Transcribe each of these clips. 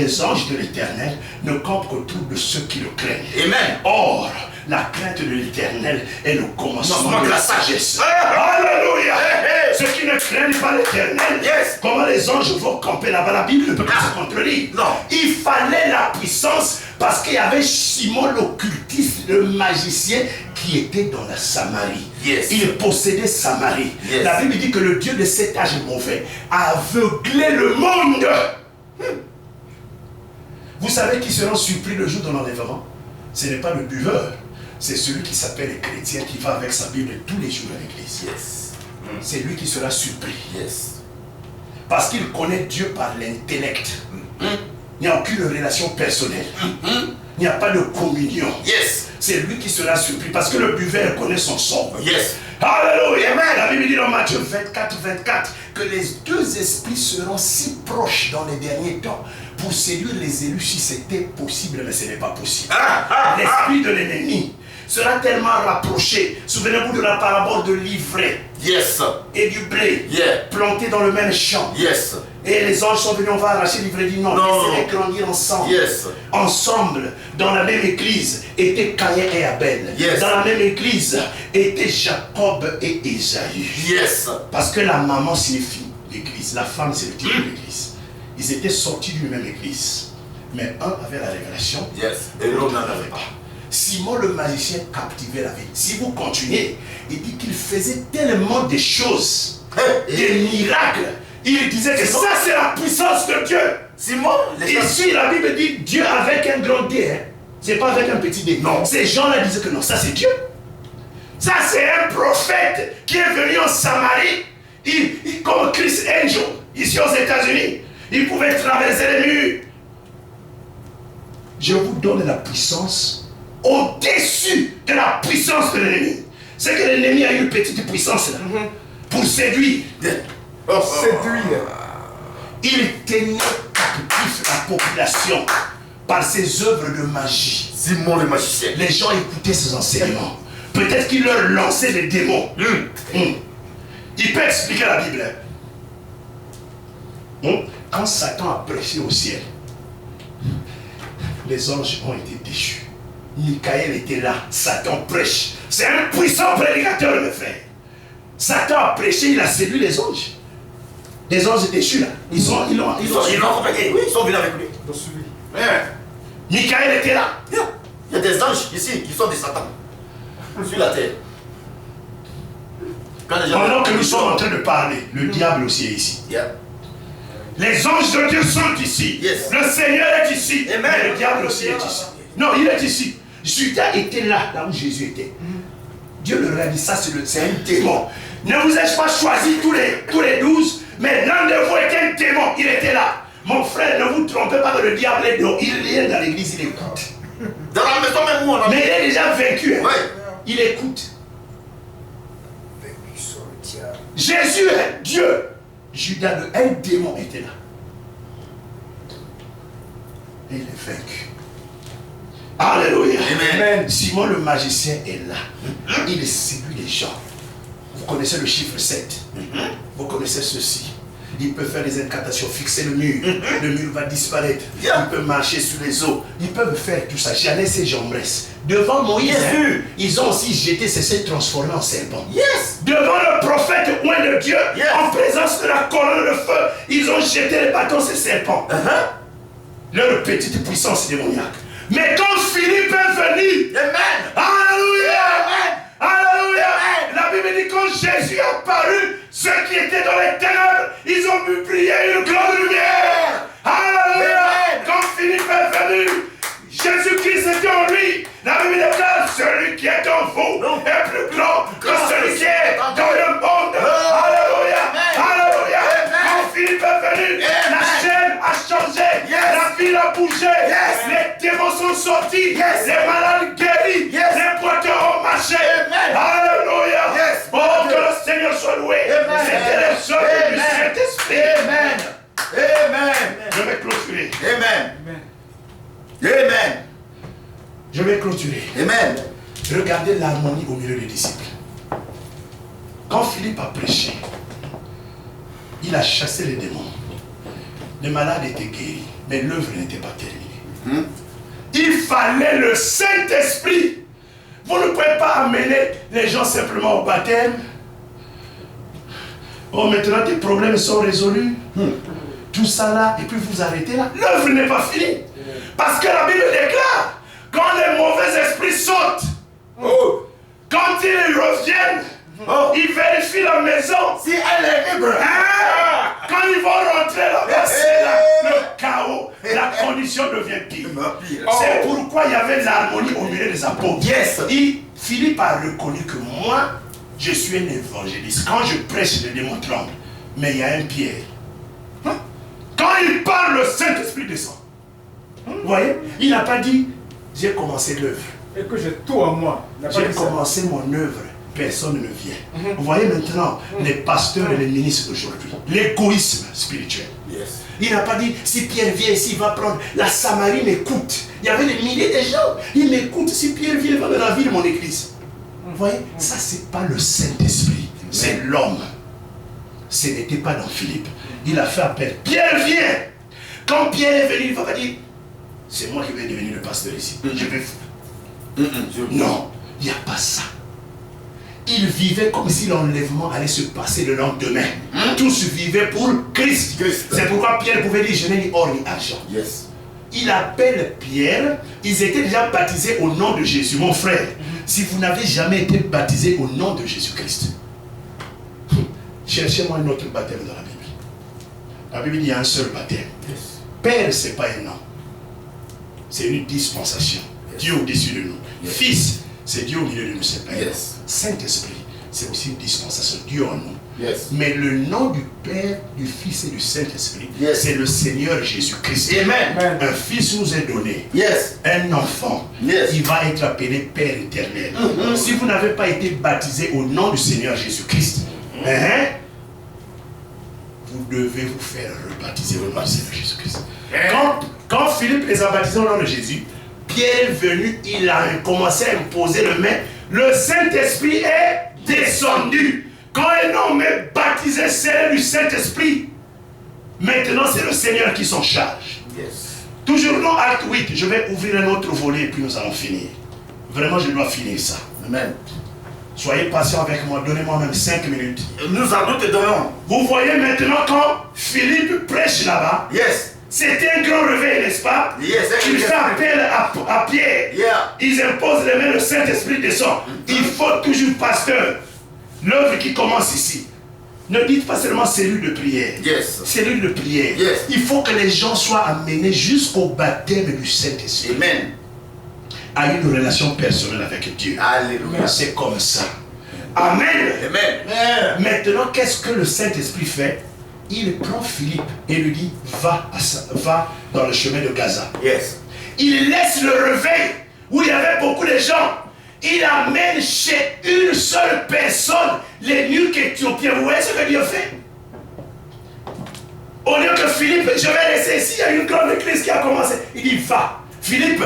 Les anges de l'Éternel ne campent qu'autour de ceux qui le craignent. Amen. Or, la crainte de l'Éternel est le commencement de la sagesse. Alléluia. Ceux qui ne craignent pas l'Éternel, comment les anges vont camper là-bas? La Bible ne peut pas se contredire. Non. Il fallait la puissance parce qu'il y avait Simon l'occultiste, le magicien, qui était dans la Samarie. Il possédait Samarie. La Bible dit que le Dieu de cet âge mauvais a aveuglé le monde. Vous savez qui seront surpris le jour de l'enlèvement? Ce n'est pas le buveur, c'est celui qui s'appelle le chrétien qui va avec sa Bible tous les jours à l'église. C'est lui qui sera surpris. Parce qu'il connaît Dieu par l'intellect. Il n'y a aucune relation personnelle. Il n'y a pas de communion. C'est lui qui sera surpris parce que le buveur connaît son sort. Alléluia. La Bible dit dans Matthieu 24, 24 que les deux esprits seront si proches dans les derniers temps pour séduire les élus si c'était possible, mais ce n'est pas possible. L'esprit de l'ennemi sera tellement rapproché. Souvenez-vous de la parabole de l'ivraie et du blé planté dans le même champ. Et les anges sont venus, on va arracher l'ivraie, dit non, laissez-les grandir ensemble. Ensemble, dans la même église, étaient Caïn et Abel. Dans la même église, étaient Jacob et Ésaü. Parce que la maman signifie l'église, la femme c'est le titre de l'église. Ils étaient sortis d'une même église. Mais un avait la révélation et l'autre n'en avait pas. Simon le magicien captivait la vie. Si vous continuez, il dit qu'il faisait tellement de choses, des miracles. Il disait que ça c'est la puissance de Dieu. Simon, ici la Bible dit Dieu avec un grand D. C'est pas avec un petit D. Non. Ces gens-là disaient que non, ça c'est Dieu. Ça c'est un prophète qui est venu en Samarie. Comme Chris Angel, ici aux États-Unis. Il pouvait traverser les murs. Je vous donne la puissance au-dessus de la puissance de l'ennemi. C'est que l'ennemi a une petite puissance là, pour séduire. Il tenait captif la population par ses œuvres de magie. Simon le magicien. Les gens écoutaient ses enseignements. Peut-être qu'il leur lançait des démons. Il peut expliquer la Bible. Quand Satan a prêché au ciel, les anges ont été déchus. Michael était là, Satan prêche. C'est un puissant prédicateur, mes frères. Satan a prêché, il a séduit les anges. Les anges déchus là, ils l'ont accompagné. Oui, ils sont venus avec lui. Ils l'ont suivi. Michael était là. Il y a des anges ici qui sont des Satan sur la terre. Pendant que nous sommes en train de parler, le diable aussi est ici. Les anges de Dieu sont ici. Le Seigneur est ici. Mais le diable aussi est ici. Non, il est ici. Judas était là où Jésus était. Dieu leur a dit ça, c'est un démon. Ne vous ai-je pas choisi tous les 12, mais l'un de vous est un démon. Il était là. Mon frère, ne vous trompez pas que le diable est dehors. Il vient dans l'église, il écoute. Dans la maison même où on a... Mais il est déjà vaincu. Il écoute. Jésus est Dieu. Judas, un démon était là. Et il est vaincu. Alléluia. Amen. Simon le magicien est là. Il séduit les gens. Vous connaissez le chiffre 7. Vous connaissez ceci. Il peut faire des incantations, fixer le mur. Le mur va disparaître. Il peut marcher sur les eaux. Ils peuvent faire tout ça. Janès et Jambres. Devant Moïse, ils ont aussi jeté, s'est transformé en serpent. Devant le prophète oint de Dieu, en présence de la colonne de feu, ils ont jeté les bâtons, ces serpents. Leur petite puissance démoniaque. Mais quand Philippe est venu, alléluia, alléluia, la Bible dit quand Jésus est apparu, ceux qui étaient dans les ténèbres, ils ont vu briller une grande lumière. Alléluia. Quand Philippe est venu, Jésus-Christ était en lui. La Bible déclare, celui qui est en vous est plus grand que celui qui est dans le monde. Alléluia, alléluia. Quand Philippe est venu, la chaîne a changé, la ville a bougé, les démons sont sortis, les malades guéris, les boiteurs ont marché. Alléluia. Oh, que le Seigneur soit loué. C'était les œuvres du Saint-Esprit. Amen. Je vais clôturer. Amen. Amen. Je vais clôturer. Amen. Regardez l'harmonie au milieu des disciples. Quand Philippe a prêché, il a chassé les démons. Les malades étaient guéris, mais l'œuvre n'était pas terminée. Il fallait le Saint-Esprit. Vous ne pouvez pas amener les gens simplement au baptême. Oh, maintenant tes problèmes sont résolus. Tout ça là, et puis vous arrêtez là. L'œuvre n'est pas finie. Parce que la Bible déclare, quand les mauvais esprits sautent, quand ils reviennent, ils vérifient la maison. Si elle est libre. Quand ils vont rentrer là-bas, c'est là le chaos. La condition devient pire. C'est pourquoi il y avait l'harmonie au milieu des apôtres. Philippe a reconnu que moi, je suis un évangéliste. Quand je prêche, je démontre l'angle. Mais il y a un piège. Quand il parle, le Saint-Esprit descend. Vous voyez, il n'a pas dit, j'ai commencé l'œuvre. Et que j'ai tout en moi. J'ai commencé mon œuvre. Personne ne vient. Vous voyez maintenant les pasteurs et les ministres d'aujourd'hui. L'égoïsme spirituel. Il n'a pas dit, si Pierre vient ici, il va prendre. La Samarie m'écoute. Il y avait des milliers de gens. Il m'écoute. Si Pierre vient, il va me ravir mon église. Vous voyez, ça c'est pas le Saint-Esprit. C'est l'homme. Ce n'était pas dans Philippe. Il a fait appel. Pierre vient. Quand Pierre est venu, il ne va pas dire, c'est moi qui vais devenir le pasteur ici. Je vais. Non, il n'y a pas ça. Il vivait comme si l'enlèvement allait se passer le lendemain. Tous vivaient pour Christ. C'est pourquoi Pierre pouvait dire, je n'ai ni or ni argent. Il appelle Pierre. Ils étaient déjà baptisés au nom de Jésus. Mon frère, si vous n'avez jamais été baptisé au nom de Jésus-Christ, cherchez-moi un autre baptême dans la Bible. La Bible dit, il y a un seul baptême. Père, ce n'est pas un nom. C'est une dispensation. Dieu au-dessus de nous. Fils, c'est Dieu au milieu de nous, c'est pas un nom. Saint-Esprit, c'est aussi une dispensation. Dieu en nous. Mais le nom du Père, du Fils et du Saint-Esprit, c'est le Seigneur Jésus-Christ. Un fils nous est donné. Un enfant. Il va être appelé Père éternel. Si vous n'avez pas été baptisé au nom du Seigneur Jésus-Christ, vous devez vous faire rebaptiser au nom du Seigneur Jésus-Christ. Quand Philippe les a baptisés au nom de Jésus, Pierre est venu, il a commencé à imposer le main. Le Saint-Esprit est descendu. Quand un homme est baptisé, c'est du Saint-Esprit. Maintenant, c'est le Seigneur qui s'en charge. Toujours dans Acte 8, je vais ouvrir un autre volet et puis nous allons finir. Vraiment, je dois finir ça. Amen. Soyez patient avec moi, donnez-moi même 5 minutes. Nous allons te donnons. Vous voyez maintenant quand Philippe prêche là-bas, c'était un grand réveil, n'est-ce pas? Il fait appel à Pierre. Ils imposent les mains, le Saint-Esprit descend. Il faut toujours, pasteur, l'œuvre qui commence ici. Ne dites pas seulement cellule de prière. Cellule de prière. Il faut que les gens soient amenés jusqu'au baptême du Saint-Esprit. À une relation personnelle avec Dieu. Alléluia. C'est comme ça. Amen. Maintenant, qu'est-ce que le Saint-Esprit fait? Il prend Philippe et lui dit, va dans le chemin de Gaza. Il laisse le réveil où il y avait beaucoup de gens. Il amène chez une seule personne les nuques éthiopiens. Vous voyez ce que Dieu fait? Au lieu que Philippe, je vais laisser ici, il y a une grande église qui a commencé. Il dit, va. Philippe,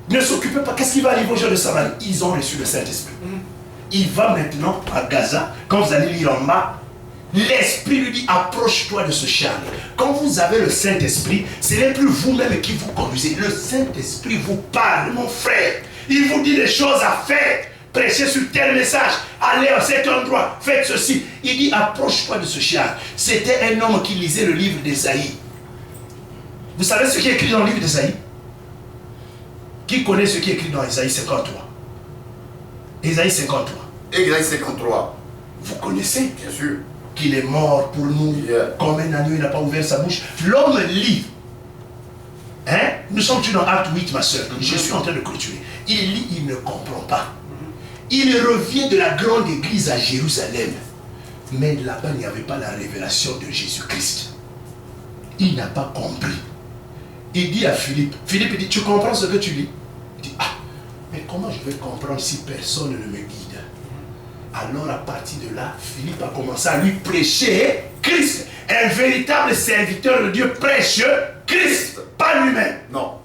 ne s'occupe pas. Qu'est-ce qui va arriver aux gens de Samarie? Ils ont reçu le Saint-Esprit. Il va maintenant à Gaza. Quand vous allez lire en bas, l'Esprit lui dit, approche-toi de ce charme. Quand vous avez le Saint-Esprit, ce n'est plus vous-même qui vous conduisez. Le Saint-Esprit vous parle, mon frère. Il vous dit des choses à faire. Prêchez sur tel message. Allez à cet endroit. Faites ceci. Il dit, approche-toi de ce charme. C'était un homme qui lisait le livre d'Ésaïe. Vous savez ce qui est écrit dans le livre d'Ésaïe? Qui connaît ce qui est écrit dans Ésaïe 53? Ésaïe 53. Ésaïe 53. Vous connaissez? Bien sûr. Qu'il est mort pour nous, comme un agneau, il n'a pas ouvert sa bouche. L'homme lit. Nous sommes dans Acte 8, ma soeur. Je suis en train de clôturer. Il lit, il ne comprend pas. Il revient de la grande église à Jérusalem. Mais là-bas, il n'y avait pas la révélation de Jésus-Christ. Il n'a pas compris. Il dit à Philippe, Philippe dit, tu comprends ce que tu lis? Il dit, mais comment je vais comprendre si personne ne me guide? Alors à partir de là, Philippe a commencé à lui prêcher Christ. Un véritable serviteur de Dieu prêche Christ, pas lui-même. Non.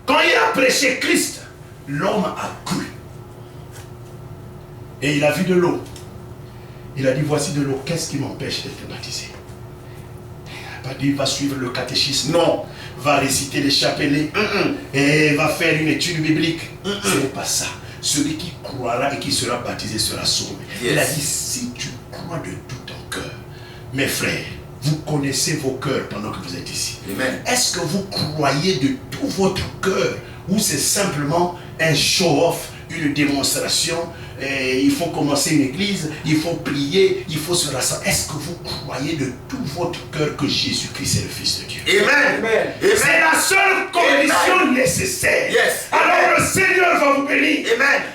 Quand il a prêché Christ, l'homme a cru. Et il a vu de l'eau. Il a dit, voici de l'eau, qu'est-ce qui m'empêche d'être baptisé? Il n'a pas dit va suivre le catéchisme. Non. Va réciter les chapelets. Et va faire une étude biblique. Ce n'est pas ça. Celui qui croira et qui sera baptisé sera sauvé. Il a dit, si tu crois de tout ton cœur, mes frères, vous connaissez vos cœurs pendant que vous êtes ici. Est-ce que vous croyez de tout votre cœur ou c'est simplement un show-off, une démonstration? Il faut commencer une église, il faut prier, il faut se rassembler. Est-ce que vous croyez de tout votre cœur que Jésus-Christ est le Fils de Dieu? Amen. C'est la seule condition nécessaire. Alors le Seigneur va vous bénir.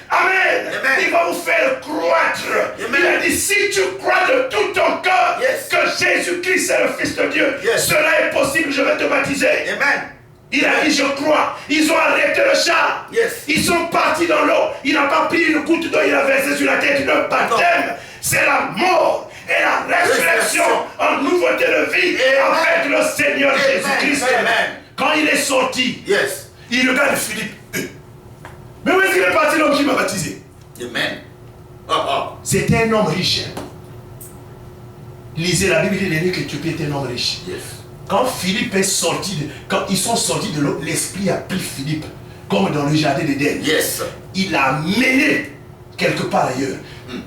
Amen. Il va vous faire croître. Il a dit, si tu crois de tout ton cœur que Jésus-Christ est le Fils de Dieu, cela est possible, je vais te baptiser. Il a dit, je crois. Ils ont arrêté le char. Ils sont partis dans l'eau. Il n'a pas pris une goutte d'eau, il a versé sur la tête. Le baptême, c'est la mort et la résurrection en nouveauté de vie avec le Seigneur Jésus-Christ. Quand il est sorti, il regarde Philippe. Mais où est-ce qu'il est parti l'homme qui m'a baptisé? C'était un homme riche. Lisez la Bible, il dit qu'Éthiopie était un homme riche. Quand Philippe est sorti, quand ils sont sortis de l'eau, l'Esprit a pris Philippe, comme dans le jardin d'Éden. Il l'a amené quelque part ailleurs.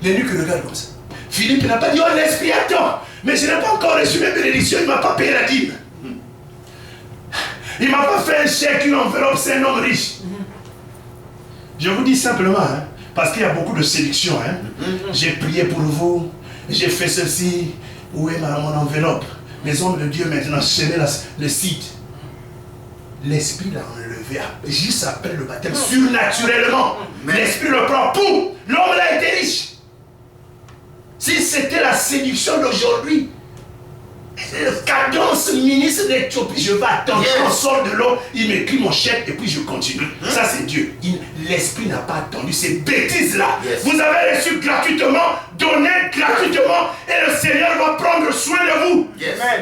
L'eunuque regarde comme ça. Philippe n'a pas dit, oh l'Esprit attend, mais je n'ai pas encore reçu mes bénédictions, il ne m'a pas payé la dîme. Il ne m'a pas fait un chèque, une enveloppe, c'est un homme riche. Je vous dis simplement, parce qu'il y a beaucoup de séduction. J'ai prié pour vous, j'ai fait ceci, où est mon enveloppe? Les hommes de Dieu maintenant semé le site. L'Esprit l'a enlevé juste après le baptême, surnaturellement. L'Esprit le prend pour. L'homme a été riche. Si c'était la séduction d'aujourd'hui, cadence ministre d'Éthiopie, je vais attendre qu'on sort de l'eau, il m'écrit mon chèque et puis je continue. Ça c'est Dieu. L'Esprit n'a pas attendu ces bêtises-là. Vous avez reçu gratuitement, donné gratuitement et le Seigneur va prendre soin de vous.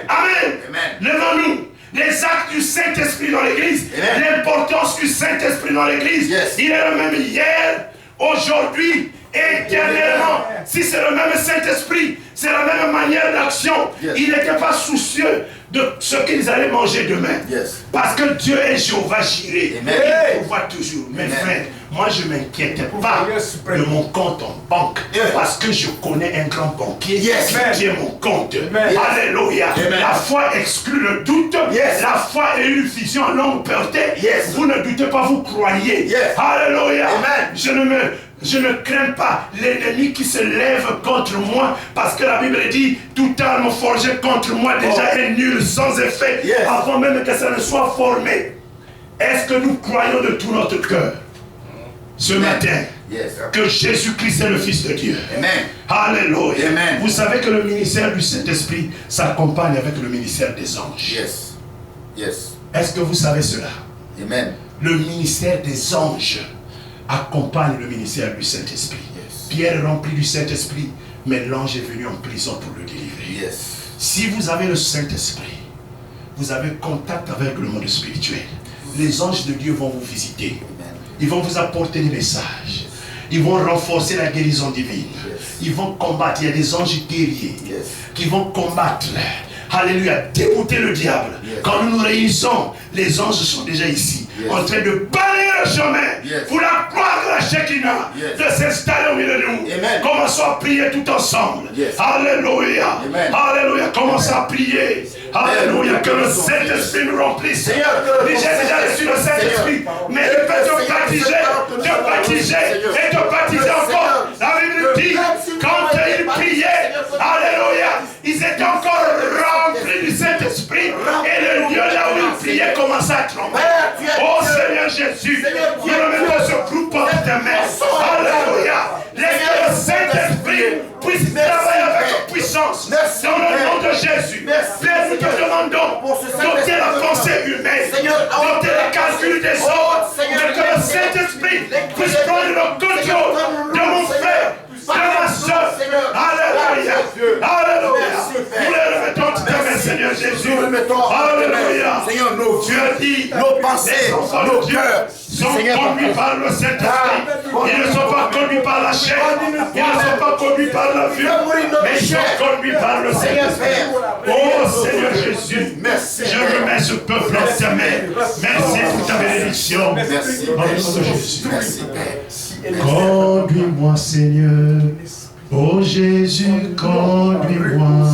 Amen. Levons-nous. Les actes du Saint-Esprit dans l'église, l'importance du Saint-Esprit dans l'église, il est le même hier, aujourd'hui, éternellement. Si c'est le même Saint-Esprit, c'est la même manière d'action. Il n'était pas soucieux de ce qu'ils allaient manger demain. Parce que Dieu est Jéhovah Jireh. Il pourvoit toujours. Mes frères, moi je ne m'inquiète pas de mon compte en banque. Parce que je connais un grand banquier qui tient mon compte. Alléluia. La foi exclut le doute. La foi est une vision en longue portée. Vous ne doutez pas, vous croyez. Alléluia. Je ne crains pas l'ennemi qui se lève contre moi parce que la Bible dit toute arme forgée contre moi déjà est nulle, sans effet, avant même que ça ne soit formé. Est-ce que nous croyons de tout notre cœur ce matin que Jésus-Christ est le Fils de Dieu? Alléluia. Vous savez que le ministère du Saint-Esprit s'accompagne avec le ministère des anges. Est-ce que vous savez cela? Le ministère des anges accompagne le ministère du Saint-Esprit. Pierre est rempli du Saint-Esprit, mais l'ange est venu en prison pour le délivrer. Si vous avez le Saint-Esprit, vous avez contact avec le monde spirituel. Les anges de Dieu vont vous visiter. Ils vont vous apporter des messages. Ils vont renforcer la guérison divine. Ils vont combattre. Il y a des anges guerriers qui vont combattre. Alléluia, dégoûter le diable. Quand nous nous réunissons, les anges sont déjà ici, en train de balayer le chemin pour la gloire de la Shekinah, de s'installer au milieu de nous. Commençons à prier tout ensemble. Alléluia. Alléluia, commençons à prier. Alléluia, que le Saint-Esprit nous remplisse. J'ai déjà reçu le Saint-Esprit, mais il peut te baptiser et te baptiser encore. La Bible dit, quand ils priaient, alléluia, ils étaient encore remplis du Saint-Esprit et le lieu là où ils priaient commençait à trembler. Oh Seigneur Jésus, nous remettons ce groupe entre tes mains. Alléluia. Laisse que le Saint-Esprit puisse travailler avec puissance dans le nom de Jésus. Père, nous te demandons d'ôter la pensée humaine, d'ôter les calculs des autres, mais que le Saint-Esprit puisse prendre le contrôle de mon frère, de ma soeur. Alléluia. Alléluia. Nous les remettons entre tes mains, Seigneur Jésus. Nous remettons Alléluia. Seigneur, nos Tu as dit, nos pensées, nos cœurs sont conduits par le Saint-Esprit. Ils ne sont pas conduits par la chair. Ils ne sont pas conduits par la vue. Mais ils sont conduits par le Saint-Esprit. Oh Seigneur Jésus, merci. Je remets ce peuple en ta main. Merci pour ta bénédiction. Merci. Merci. Conduis-moi Seigneur. Oh Jésus, conduis-moi.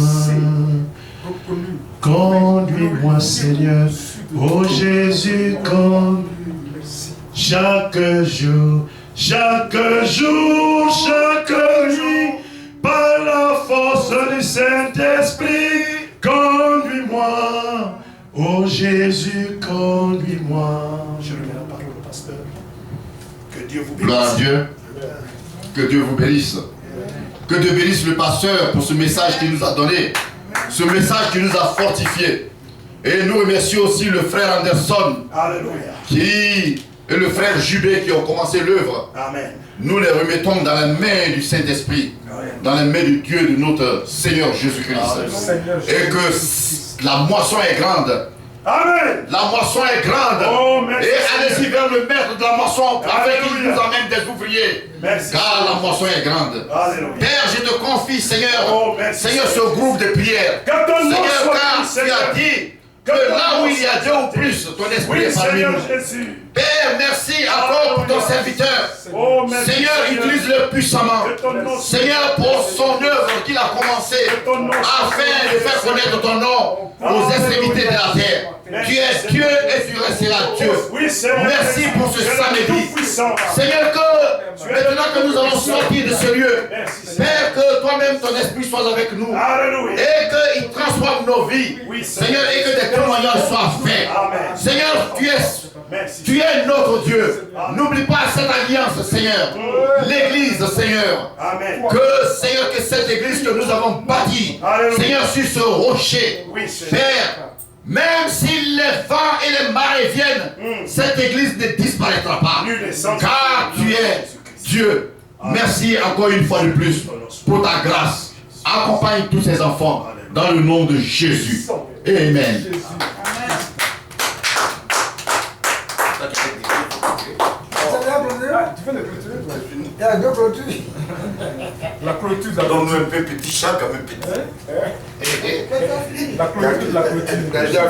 Conduis-moi Seigneur. Oh Jésus, conduis-moi. Chaque jour, chaque jour, chaque nuit, par la force du Saint-Esprit, conduis-moi. Oh Jésus, conduis-moi. Je remets la parole au pasteur. Que Dieu vous bénisse. Gloire à Dieu. Que Dieu vous bénisse. Que Dieu bénisse le pasteur pour ce message qu'il nous a donné. Ce message qui nous a fortifiés. Et nous remercions aussi le frère Anderson. Alléluia. Qui et le frère Jubé qui ont commencé l'œuvre. Amen. Nous les remettons dans la main du Saint-Esprit. Dans la main du Dieu de notre Seigneur Jésus-Christ. Et que la moisson est grande. Amen. La moisson est grande. Oh, merci, et allez-y vers le maître de la moisson avec qui il nous amène des ouvriers. Merci. Car la moisson est grande. Alléluia. Père, je te confie, Seigneur, Oh, merci, Seigneur, ce groupe de prières. Seigneur, car tu as dit que là où il y a deux ou plus, ton esprit est parmi nous. Jésus. Père, merci encore pour ton serviteur. Oh, merci, Seigneur, utilise-le puissamment. Seigneur, pour son œuvre qu'il a commencé, afin de faire connaître ton nom aux extrémités de la terre. Tu es Dieu et tu resteras Dieu. Merci pour ce samedi. Seigneur, que maintenant que nous allons sortir de ce lieu, Père, que toi-même ton esprit soit avec nous. Et qu'il transforme nos vies. Seigneur, et que des témoignages soient faits. Seigneur, tu es notre Dieu. N'oublie pas cette alliance, Seigneur. L'église, Seigneur. Seigneur, que cette église que nous avons bâtie, Seigneur, sur ce rocher, Père, même si les vents et les marées viennent, cette église ne disparaîtra pas. Car tu es Dieu. Merci encore une fois de plus pour ta grâce. Accompagne tous ces enfants dans le nom de Jésus. Amen. Tu fais les clôtures. Il y a deux clôtures. La clôture, donne-nous un peu petit, chaque un peu petit. La clôture, la clôture. Déjà,